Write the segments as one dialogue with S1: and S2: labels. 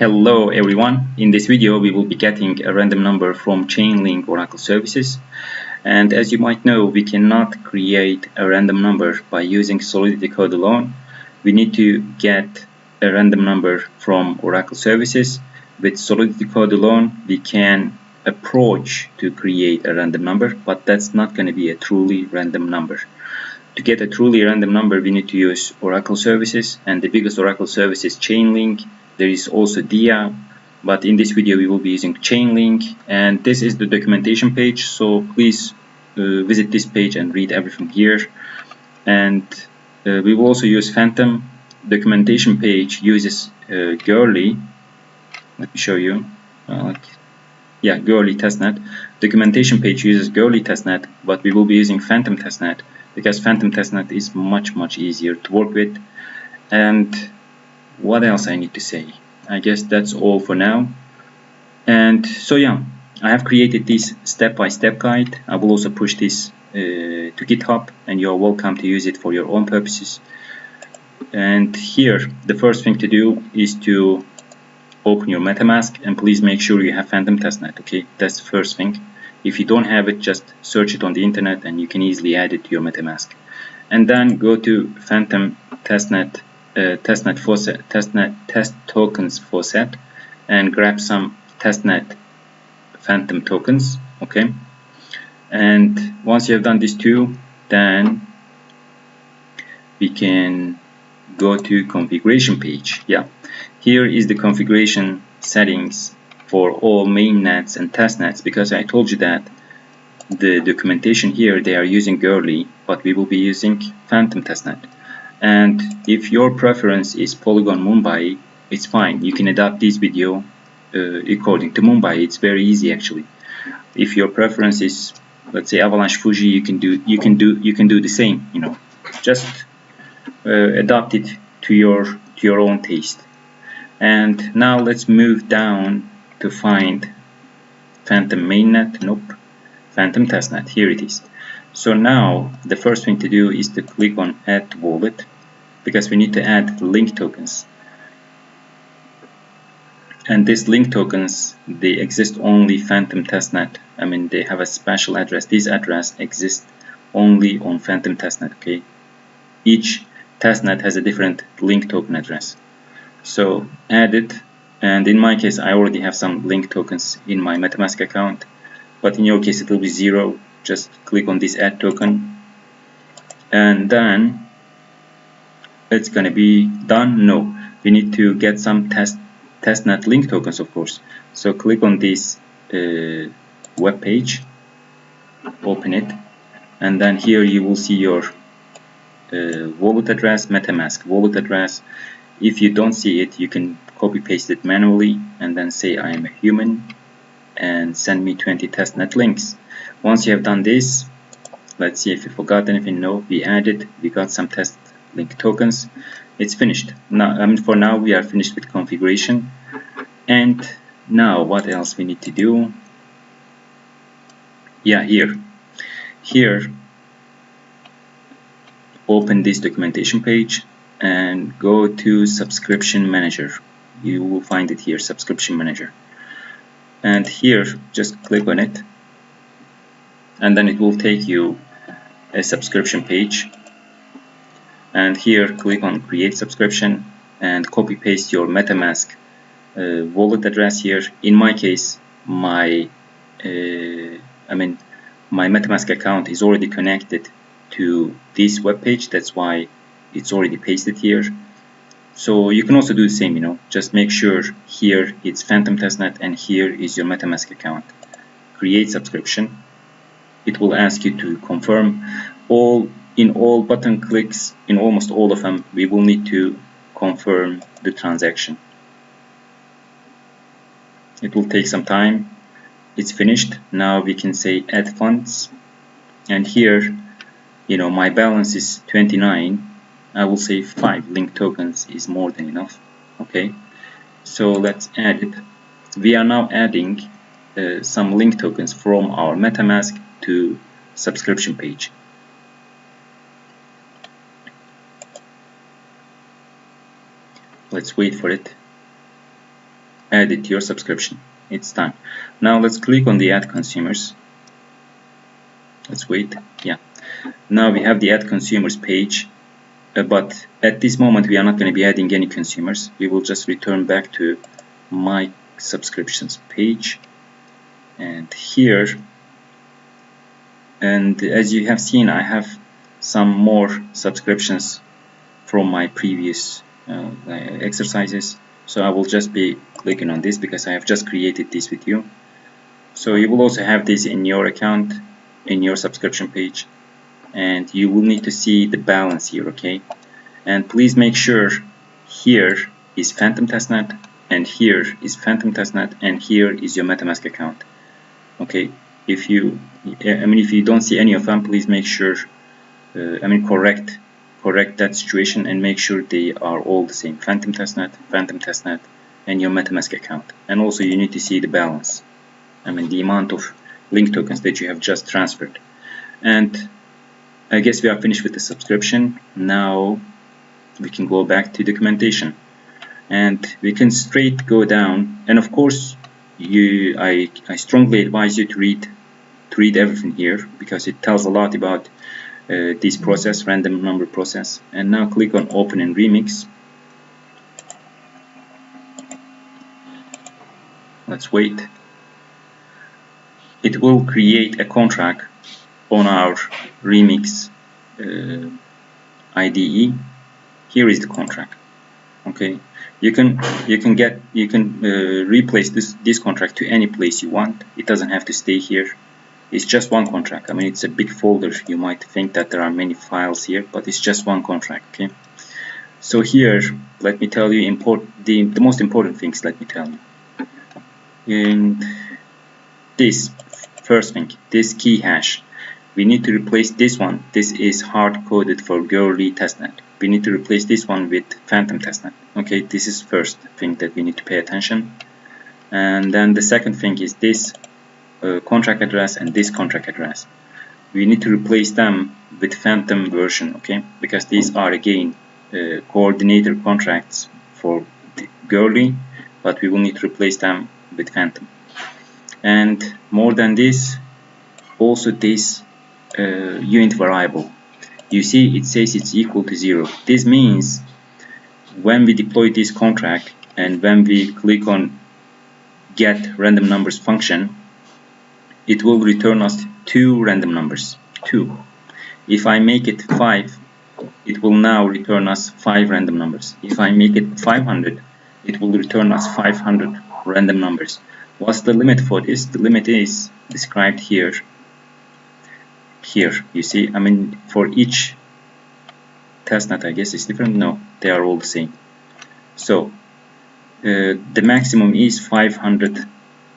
S1: Hello everyone, in this video we will be getting a random number from Chainlink Oracle services, and as you might know we cannot create a random number by using Solidity code alone. We need to get a random number from Oracle services. With Solidity code alone we can approach to create a random number, but that's not going to be a truly random number. To get a truly random number we need to use Oracle services, and the biggest Oracle service is Chainlink. There is also Dia, but in this video we will be using Chainlink, and this is the documentation page, so please visit this page and read everything here. And we will also use Fantom. Documentation page uses Girly. Let me show you. Girly testnet. Documentation page uses Girly testnet, but we will be using Fantom testnet because Fantom testnet is much easier to work with. And what else I need to say? I guess that's all for now. And so yeah, I have created this step-by-step guide. I will also push this to GitHub, and you're welcome to use it for your own purposes. And here the first thing to do is to open your MetaMask, and please make sure you have Fantom testnet. Okay, that's the first thing. If you don't have it, just search it on the internet and you can easily add it to your MetaMask. And then go to Fantom testnet test tokens for set, and grab some testnet Fantom tokens. Okay, and once you have done these two, then we can go to configuration page. Yeah, here is the configuration settings for all mainnets and testnets, because I told you that the documentation here they are using Girly, but we will be using Fantom testnet. And if your preference is Polygon Mumbai, it's fine. You can adapt this video according to Mumbai. It's very easy actually. If your preference is, let's say, Avalanche Fuji, you can do the same. You know, just adapt it to your own taste. And now let's move down to find Fantom mainnet. Nope, Fantom testnet. Here it is. So now the first thing to do is to click on Add Wallet, because we need to add link tokens. And these link tokens, they exist only Fantom testnet. I mean, they have a special address. This address exists only on Fantom testnet. Okay, each testnet has a different link token address. So add it, and in my case I already have some link tokens in my MetaMask account, but in your case it will be 0. Just click on this add token, and then it's gonna be done. No, we need to get some testnet link tokens, of course. So click on this web page, open it, and then here you will see your wallet address, MetaMask wallet address. If you don't see it, you can copy paste it manually and then say I am a human and send me 20 testnet links. Once you have done this, let's see if you forgot anything. No, we added, we got some test link tokens. It's finished. Now, for now we are finished with configuration. And now what else we need to do? Yeah, here open this documentation page and go to subscription manager. You will find it here, subscription manager, and here just click on it, and then it will take you a subscription page. And here click on create subscription and copy paste your MetaMask wallet address here. In my case, my MetaMask account is already connected to this web page, that's why it's already pasted here. So you can also do the same, you know, just make sure here it's Fantom testnet and here is your MetaMask account. Create subscription. It will ask you to confirm. In all button clicks, in almost all of them, we will need to confirm the transaction. It will take some time. It's finished. Now we can say add funds, and here, you know, my balance is 29. I will say 5 link tokens is more than enough. Okay, so let's add it. We are now adding some link tokens from our MetaMask to subscription page. Let's wait for it. add it to your subscription. It's done. Now let's click on the add consumers. Let's wait. Yeah. Now we have the add consumers page, but at this moment we are not going to be adding any consumers. We will just return back to my subscriptions page, and here, and as you have seen, I have some more subscriptions from my previous exercises. So I will just be clicking on this because I have just created this with you. So you will also have this in your account, in your subscription page, and you will need to see the balance here, okay? And please make sure here is Fantom testnet, and here is Fantom testnet, and here is your MetaMask account. Okay, if you don't see any of them, please make sure, correct that situation and make sure they are all the same: Fantom testnet, and your MetaMask account. And also you need to see the balance, the amount of link tokens that you have just transferred. And I guess we are finished with the subscription. Now we can go back to documentation, and we can straight go down. And of course, I strongly advise you to read everything here, because it tells a lot about this process, random number process. And now click on open in Remix. Let's wait. It will create a contract on our Remix IDE. Here is the contract. Okay, you can replace this contract to any place you want. It doesn't have to stay here. It's just one contract. It's a big folder. You might think that there are many files here, but it's just one contract. Okay, so here, let me tell you the most important things. Let me tell you. And this first thing, this key hash, we need to replace this one. This is hard-coded for girly testnet. We need to replace this one with Fantom testnet. Okay, this is first thing that we need to pay attention. And then the second thing is this contract address and this contract address. We need to replace them with Fantom version, okay? Because these are again coordinator contracts for girly, but we will need to replace them with Fantom. And more than this, also this unit variable. You see, it says it's equal to 0. This means when we deploy this contract and when we click on get random numbers function, it will return us 2 random numbers. 2. If I make it 5, it will now return us 5 random numbers. If I make it 500, it will return us 500 random numbers. What's the limit for this? The limit is described here. Here, you see, for each testnet, I guess it's different. No, they are all the same. So the maximum is 500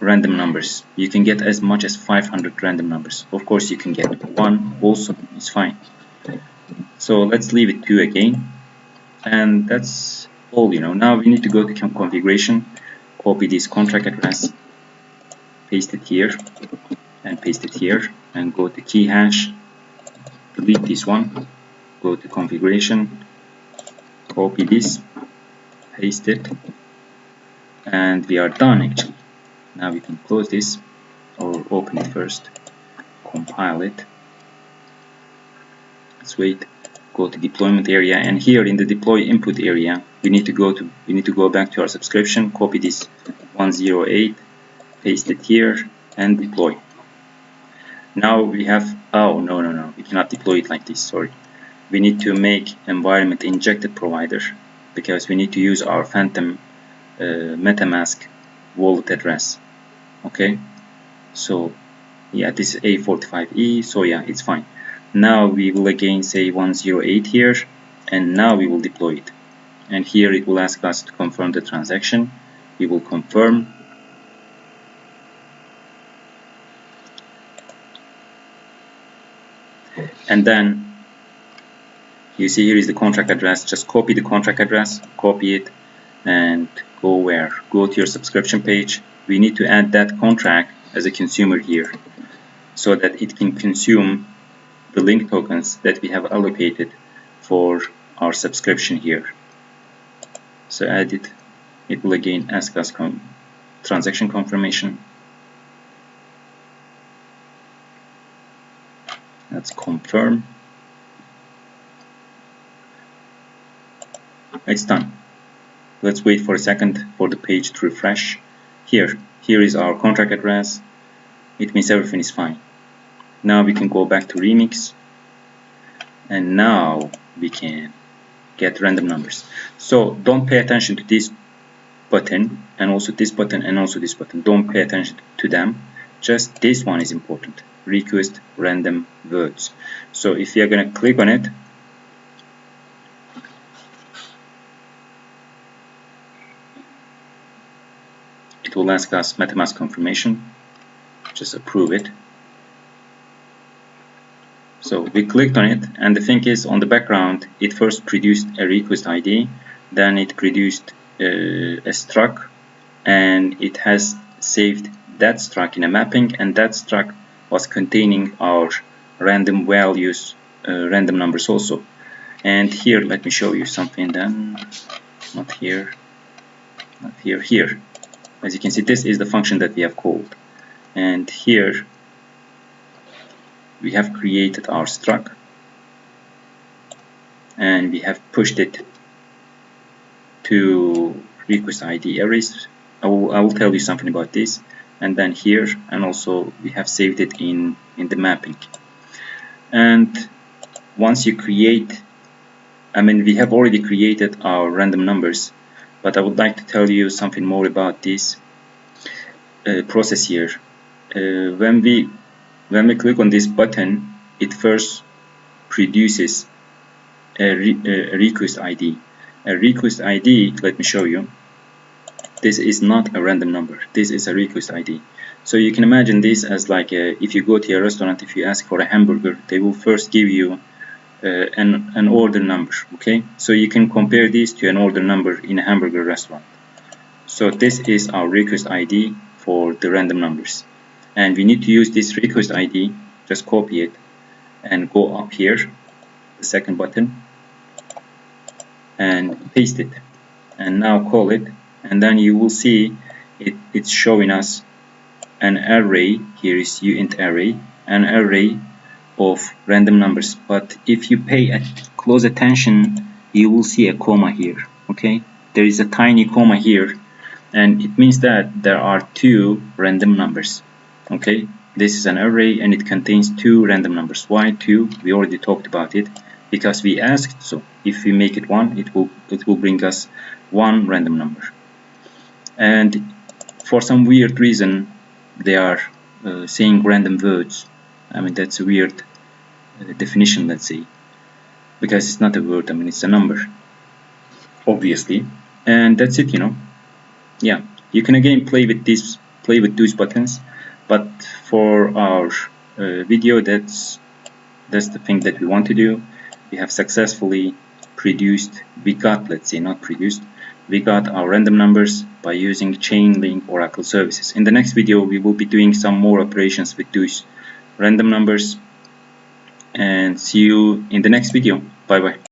S1: random numbers. You can get as much as 500 random numbers. Of course, you can get 1 also, it's fine. So let's leave it 2 again, and that's all. Now we need to go to configuration, copy this contract address, paste it here, and paste it here, and go to key hash, delete this one, go to configuration, copy this, paste it, and we are done actually. Now we can close this, or open it first, compile it. Let's wait. Go to deployment area, and here in the deploy input area, we need to go back to our subscription, copy this 108, paste it here, and deploy. Now we have, oh no, we cannot deploy it like this, sorry. We need to make environment injected provider, because we need to use our Fantom MetaMask wallet address. Okay, so yeah, this is A45E, so yeah, it's fine. Now we will again say 108 here, and now we will deploy it. And here it will ask us to confirm the transaction. We will confirm. And then you see here is the contract address. Just copy the contract address, copy it, and go where? Go to your subscription page. We need to add that contract as a consumer here, so that it can consume the link tokens that we have allocated for our subscription here. So add it. It will again ask us transaction confirmation. Let's confirm. It's done. Let's wait for a second for the page to refresh. Here is our contract address. It means everything is fine. Now we can go back to Remix, and now we can get random numbers. So don't pay attention to this button, and also this button, and also this button. Don't pay attention to them. Just this one is important. Request random words. So if you are going to click on it, it will ask us MetaMask confirmation. Just approve it. So we clicked on it, and the thing is, on the background, it first produced a request ID, then it produced a struct, and it has saved that struct in a mapping, and that struct was containing our random values, random numbers also. And here, let me show you something then. Not here, not here, here. As you can see, this is the function that we have called. And here, we have created our struct, and we have pushed it to request ID arrays. I will tell you something about this. And then here, and also we have saved it in the mapping. And once you create, we have already created our random numbers, but I would like to tell you something more about this process here. When we click on this button, it first produces a request ID. A request ID, let me show you. This is not a random number. This is a request ID. So you can imagine this as like if you go to a restaurant, if you ask for a hamburger, they will first give you an order number. Okay, so you can compare this to an order number in a hamburger restaurant. So this is our request ID for the random numbers, and we need to use this request ID. Just copy it and go up here, the second button, and paste it, and now call it, and then you will see it's showing us an array. Here is uint array, an array of random numbers. But if you pay close attention, you will see a comma here. Okay, there is a tiny comma here, and it means that there are two random numbers. Okay, this is an array and it contains two random numbers. Why two? We already talked about it, because we asked. So if we make it one, it will bring us one random number. And for some weird reason, they are saying random words. That's a weird definition, let's say, because it's not a word. It's a number, obviously. And that's it. Yeah, you can again play with those buttons, but for our video, that's the thing that we want to do. We have successfully produced, we got our random numbers by using Chainlink Oracle services. In the next video, we will be doing some more operations with those random numbers, and see you in the next video. Bye bye.